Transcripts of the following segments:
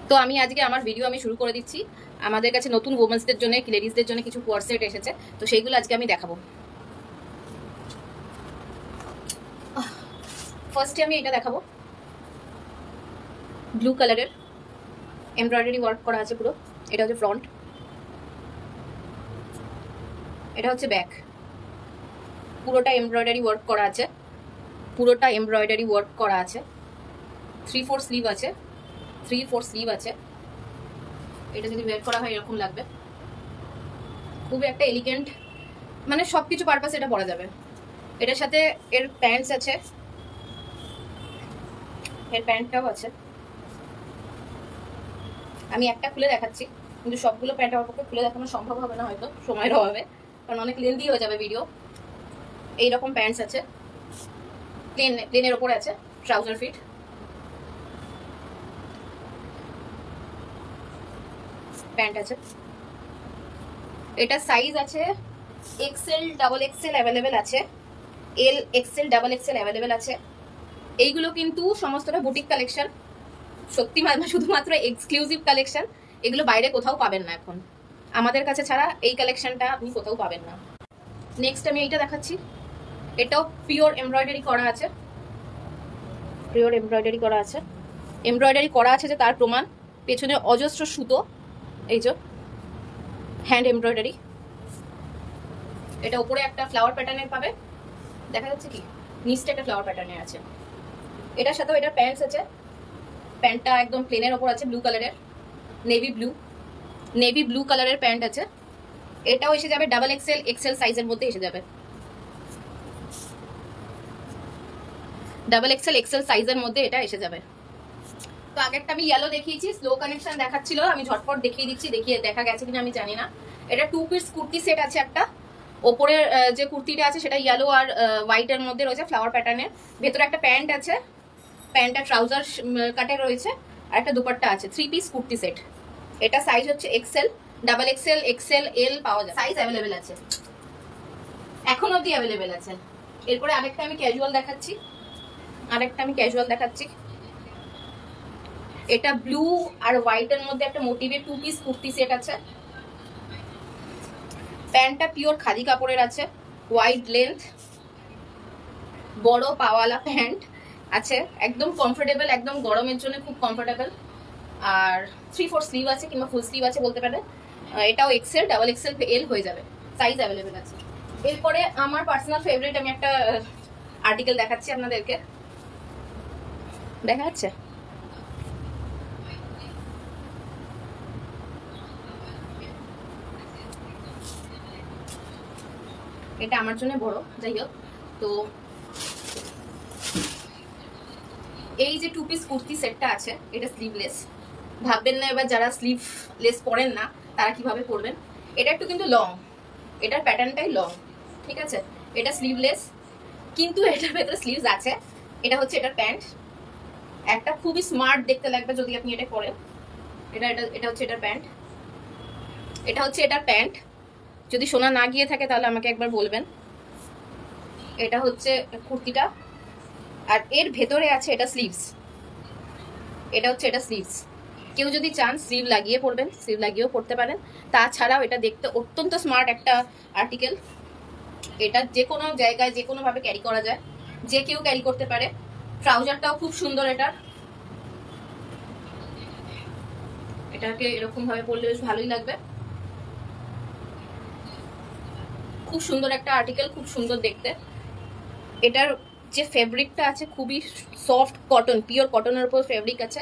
তো আমি আজকে আমার ভিডিও আমি শুরু করে দিচ্ছি। আমাদের কাছে নতুন ওমেন্সদের জন্য, লেডিসদের জন্য কিছু কোয়ার সেট এসেছে, তো সেইগুলো আজকে আমি দেখাবো। ফার্স্টে আমি এটা দেখাবো, ব্লু কালারের এমব্রয়ডারি ওয়ার্ক করা আছে পুরো। এটা হচ্ছে ফ্রন্ট, এটা হচ্ছে ব্যাক, পুরোটা এমব্রয়ডারি ওয়ার্ক করা আছে, পুরোটা এমব্রয়ডারি ওয়ার্ক করা আছে। 3/4 স্লিভ আছে, 3/4 স্লিভ আছে। এটা যদি ওয়্যার করা হয় এরকম লাগবে, খুবই একটা এলিগেন্ট, মানে সবকিছু পারপাস এটা পরা যাবে। এটার সাথে এর প্যান্টস আছে, এর প্যান্টটাও আছে। আমি একটা খুলে দেখাচ্ছি, কিন্তু সবগুলো প্যান্ট আমার পক্ষে খুলে দেখানো সম্ভব হবে না হয়তো সময়ের অভাবে, কারণ অনেক লেন্দি হয়ে যাবে ভিডিও। এইরকম প্যান্টস আছে, প্লেনের ওপরে আছে ট্রাউজার ফিট। প্যান্ট আছে, এটা সাইজ আছে এক্সেল, ডাবল এক্সেল অ্যাভেলেবেল আছে, এল, এক্সেল, ডাবল এক্সেল অ্যাভেলেবেল আছে। এইগুলো কিন্তু সমস্তটা বুটিক কালেকশন, সত্যি শুধুমাত্র এক্সক্লুসিভ কালেকশন। এগুলো বাইরে কোথাও পাবেন না এখন, আমাদের কাছে ছাড়া এই কালেকশনটা আপনি কোথাও পাবেন না। নেক্সট আমি এইটা দেখাচ্ছি, এটাও পিওর এমব্রয়ডারি করা আছে, পিওর এমব্রয়ডারি করা আছে। এমব্রয়ডারি করা আছে যে তার প্রমাণ, পেছনে অজস্র সুতো, এই যে হ্যান্ড এমব্রয়ডারি। এটা উপরে একটা ফ্লাওয়ার প্যাটার্নের পাবে, দেখা যাচ্ছে কি, নিচটা একটা ফ্লাওয়ার প্যাটার্নের আছে। এটার সাথেও এটার প্যান্টস আছে, প্যান্টটা একদম প্লেনের ওপর আছে, ব্লু কালারের, নেভি ব্লু কালারের প্যান্ট আছে। এটাও এসে যাবে ডাবল এক্সেল, এক্সেল সাইজের মধ্যে এসে যাবে, ডাবল এক্সেল, এক্সেল সাইজের মধ্যে এটা এসে যাবে। তো আগেরটা আমি ইয়েলো দেখিয়েছি, স্লো কানেকশন দেখাচ্ছিল, আমি ঝটপট দেখিয়ে দিচ্ছি, দেখা গেছে কিনা আমি জানি না। এটা 2 পিস কুর্তি সেট আছে একটা, ওপরের যে কুর্তিটা আছে সেটা ইয়েলো আর হোয়াইটের মধ্যে রয়েছে ফ্লাওয়ার প্যাটার্নের। ভেতরে একটা প্যান্ট আছে, প্যান্টটা ট্রাউজার কাটে রয়েছে, আর একটা দুপাট্টা আছে। 3 পিস কুর্তি সেট। এটা সাইজ হচ্ছে এক্সেল, ডাবল এক্সেল, এক্সেল, এল পাওয়া যায়, সাইজ অ্যাভেলেবেল আছে, এখন অবধি অ্যাভেলেবেল আছে। এরপরে আরেকটা আমি ক্যাজুয়াল দেখাচ্ছি, এটা ব্লু আর হোয়াইটের মধ্যে একটা মোটিভের 2 পিস কুর্তি সেট আছে। প্যান্টটা পিওর খাদি কাপড়ের আছে, ওয়াইড লেন্থ, বড় পাওয়ালা প্যান্ট আছে, একদম কমফোর্টেবল, একদম গরমের জন্য খুব কমফোর্টেবল। আর 3/4 স্লিভ আছে কিংবা ফুল স্লিভ আছে বলতে পারে। এটাও এক্সেল, ডাবল এক্সেল, এল হয়ে যাবে, সাইজ অ্যাভেলেবেল আছে। এরপরে আমার পার্সোনাল ফেভারিট, আমি একটা আর্টিকেল দেখাচ্ছি আপনাদেরকে, দেখা যাচ্ছে? এটা আমার জন্য বড়, যাই হোক। তো এই যে 2 পিস কুর্তি সেটটা আছে, এটা স্লিভলেস। ভাববেন না এবার যারা স্লিভলেস পরেন না তারা কিভাবে পরবেন। এটা একটু কিন্তু লং, এটার প্যাটার্নটাই লং, ঠিক আছে। এটা স্লিভলেস, কিন্তু এটার ভেতরে স্লিভস আছে। এটা হচ্ছে এটার প্যান্ট, একটা খুবই স্মার্ট দেখতে লাগবে যদি আপনি এটা পরেন। এটা হচ্ছে এটার প্যান্ট, এটা হচ্ছে এটার প্যান্ট। যদি শোনা না গিয়ে থাকে তাহলে আমাকে একবার বলবেন। এটা হচ্ছে কুর্তিটা, আর এর ভেতরে আছে এটা স্লিভস, এটা হচ্ছে এটা স্লিভস। কেউ যদি চান স্লিভ লাগিয়ে পরবেন, স্লিভ লাগিয়েও পরতে পারেন। তাছাড়াও এটা দেখতে অত্যন্ত স্মার্ট একটা আর্টিকেল। এটা যে কোনো জায়গায় যে কোনো ভাবে ক্যারি করা যায়, যে কেউ ক্যারি করতে পারে। ট্রাউজারটাও খুব সুন্দর এটাকে এরকম ভাবে পরলে বেশ ভালোই লাগবে। খুব সুন্দর একটা আর্টিকেল, খুব সুন্দর দেখতে। এটার যে ফেব্রিকটা আছে খুবই সফট কটন, পিওর কটনের উপর ফেব্রিক আছে।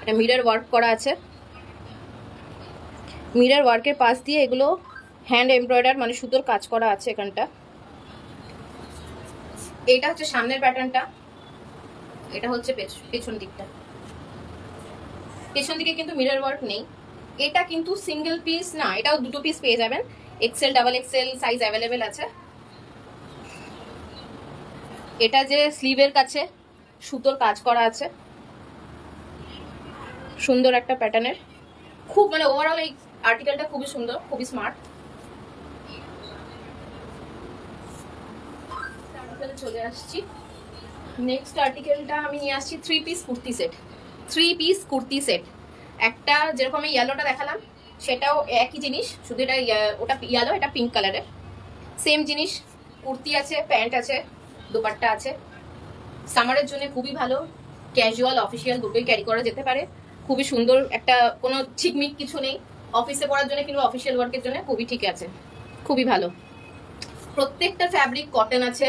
এটা মিরর ওয়ার্ক করা আছে, মিরর ওয়ার্কের পাশ দিয়ে এগুলো হ্যান্ড এমব্রয়ডার, মানে সুতোর কাজ করা আছে এখানটা। এটা হচ্ছে সামনের প্যাটার্নটা, এটা হচ্ছে পেছন দিকটা। পেছন দিকে কিন্তু মিরর ওয়ার্ক নেই। এটা কিন্তু সিঙ্গেল পিস না, এটাও 2 পিস পেয়ে যাবেন, XL, double XL size available আছে। এটা যে স্লিভের কাছে সুতোর কাজ করা আছে, সুন্দর একটা প্যাটার্নের, খুব মানে ওভারঅল এই আর্টিকেলটা খুবই সুন্দর, খুবই স্মার্ট। চলে আসছি নেক্সট আর্টিকেলটা, আমি নিয়ে আসছি 3 piece kurti set. 3 piece kurti set, একটা যেরকম এই ইয়েলোটা দেখালাম সেটাও একই জিনিস, শুধু এটা ওটা ইয়েলো, এটা পিঙ্ক কালারের। সেম জিনিস, কুর্তি আছে, প্যান্ট আছে, দোপাট্টা আছে। সামারের জন্য খুবই ভালো, ক্যাজুয়াল অফিসিয়াল দুটোই ক্যারি করা যেতে পারে। খুবই সুন্দর, একটা কোনো ছিকমিক কিছু নেই। অফিসে পড়ার জন্য কিংবা অফিসিয়াল ওয়ার্কের জন্য খুবই ঠিক আছে, খুবই ভালো। প্রত্যেকটা ফ্যাব্রিক কটন আছে,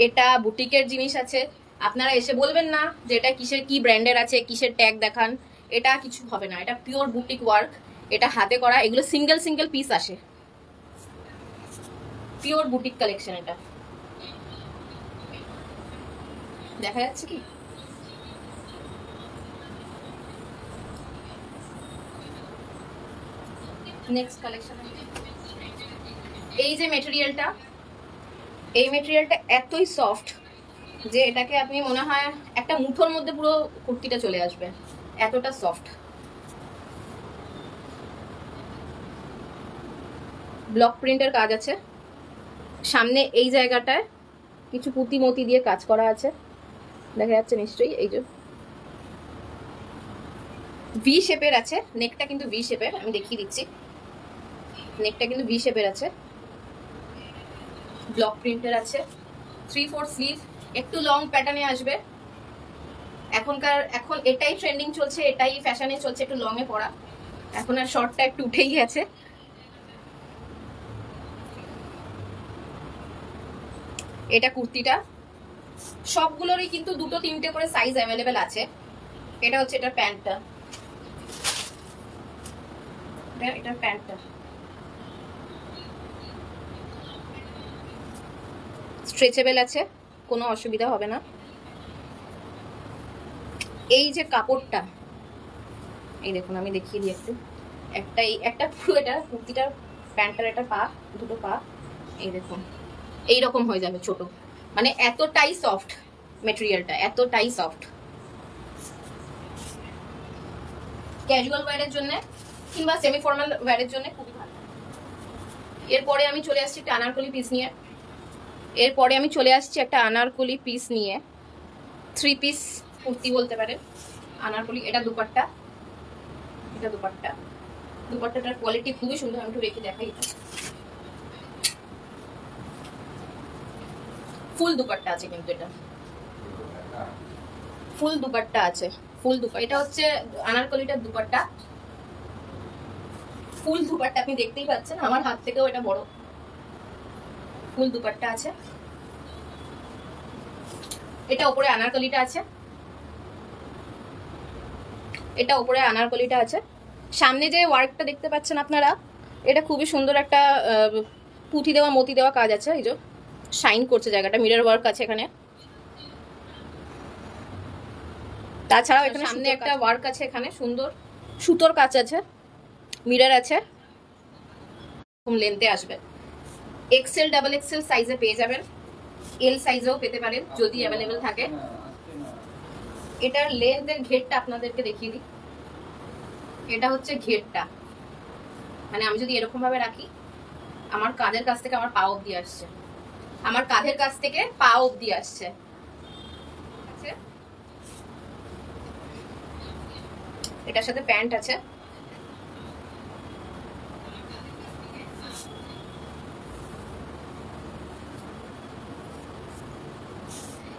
এটা বুটিকের জিনিস আছে। আপনারা এসে বলবেন না যে এটা কিসের কি ব্র্যান্ডের আছে, কিসের ট্যাগ দেখান, এটা কিছু হবে না। এটা পিওর বুটিক ওয়ার্ক, এটা হাতে করা, এগুলো সিঙ্গেল সিঙ্গেল পিস আসে, পিওর বুটিক কালেকশন। এটা দেখা যাচ্ছে কি? নেক্সট কালেকশন, এই যে মেটেরিয়ালটা, এই মেটেরিয়ালটা এতই সফট যে এটাকে আপনি মনে হয় একটা মুঠোর মধ্যে পুরো কুর্তিটা চলে আসবে, এতটা সফট। ব্লক প্রিন্টের কাজ আছে, সামনে এই জায়গাটায় কিছু পুঁতি মতি দিয়ে কাজ করা আছে, দেখা যাচ্ছে নিশ্চয়ই। এই যে ভি শেপের আছে, নেকটা কিন্তু ভি শেপের, আমি দেখিয়ে দিচ্ছি। নেকটা কিন্তু ভি শেপের আছে, ব্লক প্রিন্টের আছে, 3/4 স্লিভ, একটু লং প্যাটার্নে আসবে। এখন এটাই ট্রেন্ডিং চলছে, এটাই ফ্যাশনে চলছে, একটু লং এ পরা। এখন আর শর্টটা একটু উঠেই গেছে। এটা কুর্তিটা, সবগুলোরই কিন্তু 2-3টে করে সাইজ অ্যাভেলেবেল আছে। এটা হচ্ছে এটা প্যান্টটা, এটা প্যান্টটা স্ট্রেচেবল আছে, কোনো অসুবিধা হবে না। এই যে কাপড়টা, এই দেখুন আমি দেখিয়ে দিই একটু, একটা পুরো এটা কুর্তিটার প্যান্টটার একটা পা, দুটো পা, এই দেখুন এইরকম হয়ে যাবে ছোট, মানে এতটাই সফট মেটেরিয়ালটা, এতটাই সফট। ক্যাজুয়াল ওয়্যারের জন্য কিংবা সেমি ফর্মাল ওয়্যারের জন্য খুবই ভালো। এরপরে আমি চলে আসছি একটা আনারকলি পিস নিয়ে, একটা আনারকলি পিস নিয়ে, 3 পিস কুর্তি বলতে পারেন আনারকলি। এটা দুপাট্টা, এটা দুপাট্টা, দুপাট্টাটার কোয়ালিটি খুবই সুন্দর, আমি একটু রেখে দেখাই। ফুল দুপাট্টা আছে, কিন্তু এটা ফুল দুপাট্টা আছে, ফুল দুপাট্টা। এটা হচ্ছে আনারকলিটার দুপাট্টা, ফুল দুপাট্টা, আপনি দেখতেই পাচ্ছেন আমার হাত থেকেও এটা বড়। ফুল দুপাট্টা আছে, এটা উপরে আনারকলিটা আছে, এটা উপরে আনারকলিটা আছে। সামনে যে ওয়ার্কটা দেখতে পাচ্ছেন আপনারা, এটা খুবই সুন্দর একটা পুঁথি দেওয়া মতি দেওয়া কাজ আছে, এই যে শাইন করছে জায়গাটা, মিরর ওয়ার্ক আছে এখানে। তাছাড়াও এখানে সামনে একটা ওয়ার্ক আছে, এখানে সুন্দর সুতোর কাজ আছে, মিরর আছে, কম লেন্থে আসবে। এক্সেল ডাবল এক্সেল সাইজে পেয়ে যাবেন, এল সাইজেও পেতে পারেন যদি অ্যাভেলেবেল থাকে। এটার লেন্থের ঘেরটা আপনাদেরকে দেখিয়ে দিই, এটা হচ্ছে ঘেরটা, মানে আমি যদি এরকম ভাবে রাখি, আমার কাঁধের কাছ থেকে আমার পা অব্দি আসছে, আমার কাঁধের কাছ থেকে পা অব্দি আসছে। এটার সাথে প্যান্ট আছে,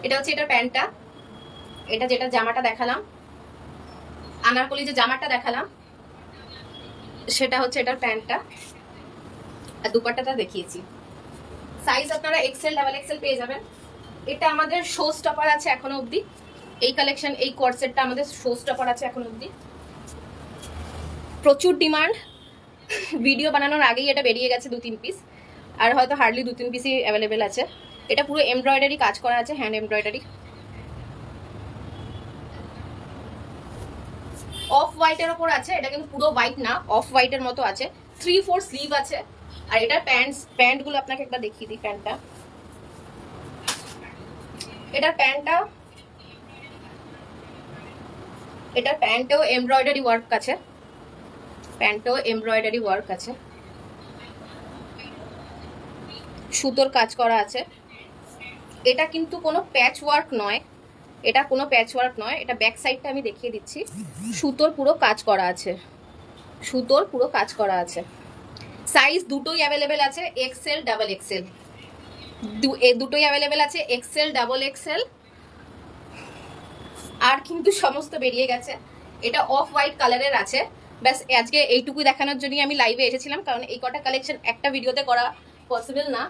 এটা হচ্ছে এটার প্যান্টটা। এটা যেটা জামাটা দেখালাম, আনারকলি যে জামাটা দেখালাম, সেটা হচ্ছে এটার প্যান্টটা, আর দুপাট্টাটা দেখিয়েছি। সাইজ আপনারা এক্সেল ডাবল এক্সেল পেয়ে যাবেন। এটা আমাদের শো স্টপার আছে এখনো অবধি, এই কালেকশন, এই কোর্সেটটা আমাদের শো স্টপার আছে এখনো অবধি, প্রচুর ডিমান্ড। ভিডিও বানানোর আগেই এটা বেরিয়ে গেছে 2-3 পিস, আর হয়তো হার্ডলি 2-3 পিসই অ্যাভেলেবেল আছে। এটা পুরো এমব্রয়ডারি কাজ করা আছে, হ্যান্ড এমব্রয়ডারি। অফ হোয়াইটের ওপর আছে, এটা কিন্তু পুরো হোয়াইট না, অফ হোয়াইটের মতো আছে। 3/4 স্লিভ আছে, আর এটার প্যান্টগুলো আপনাকে একবার দেখিয়ে দিই। এটার প্যান্টেও এমব্রয়ডারি ওয়ার্ক আছে, সুতোর কাজ করা আছে। এটা কিন্তু কোনো প্যাচ ওয়ার্ক নয়, এটা কোনো প্যাচওয়ার্ক নয়, এটা ব্যাক সাইডটা আমি দেখিয়ে দিচ্ছি। সুতোর পুরো কাজ করা আছে, সুতোর পুরো কাজ করা আছে। সাইজ দুটোই অ্যাভেলেবেল আছে, এক্সেল ডাবল এক্সেল, দুটোই অ্যাভেলেবেল আছে, এক্সেল ডাবল এক্সেল। আর কিন্তু সমস্ত বেরিয়ে গেছে। এটা অফ হোয়াইট কালারের আছে। ব্যাস আজকে এইটুকুই দেখানোর জন্যই আমি লাইভে এসেছিলাম, কারণ এই কটা কালেকশন একটা ভিডিওতে করা পসিবল না।